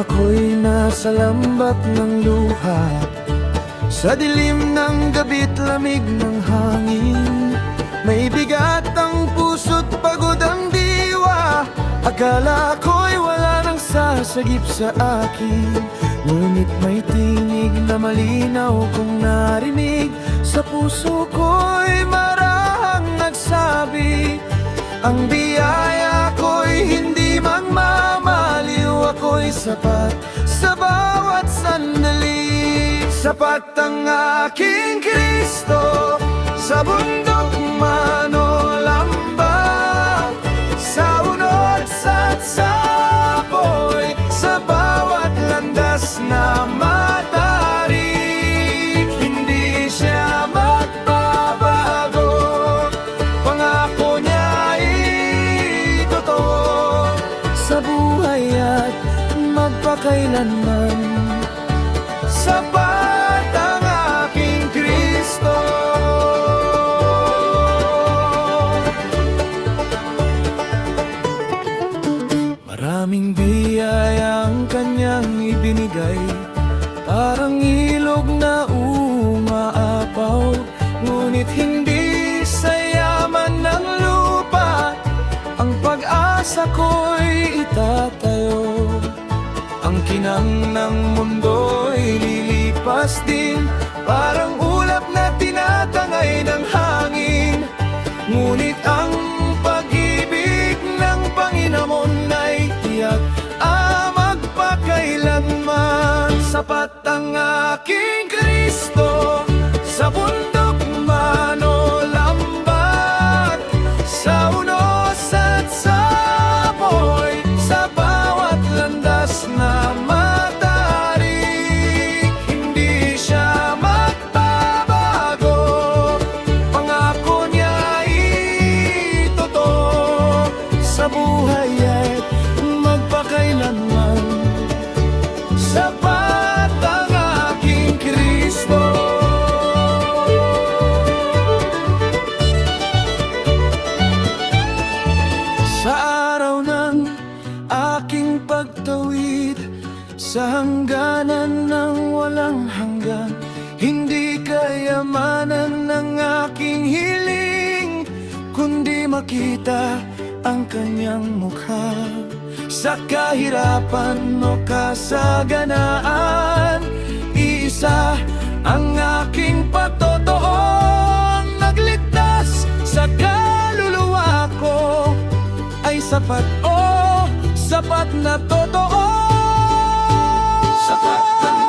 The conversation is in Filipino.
ako'y nasa lambat ng luha, sa dilim ng gabi't lamig ng hangin. May bigat ang puso't pagod ang diwa. Akala ko'y wala nang sasagip sa akin, ngunit may tinig na malinaw kong narinig. Sa puso ko'y marahang nagsabi, ang biyaya ko'y hindi magmamaliw. Ako'y sapat sa bawat sandali. Sapat ang aking Kristo, sa bundok man o lambak, sa unod at sa apoy, sa bawat landas na matarik. Hindi siya magbabago, pangako niya ay totoo, sa buhay at magpakailanman. Sapat ang aking Kristo. Maraming biyaya ang kanyang ibinigay, parang ilog na umaapaw. Ngunit hindi sa yaman ng lupa ang pag-asa ko'y itatayo. Ang kinang ng mundo'y lilipas din, parang ulap na tinatangay ng hangin. Ngunit ang pag-ibig ng Panginoon ay tiyak, magpakailanman. Sapat ang aking Kristo, sa bundok man o lambat, sa unos at sa apoy, sa bawat landas na matarik. Hindi siya magbabago, pangako niya ay totoo, sa buhay at magpakailanman. Sapat ang aking Kristo. Sa araw ng aking pagtawid, sa hangganan ng walang hanggan, hindi kayamanan ng aking hiling, kundi makita ang kanyang mukha. Sa kahirapan o kasaganaan, iisa ang aking patotoo. Nagligtas sa kaluluwa ko ay sapat, oh, sapat na totoo. Sapat ang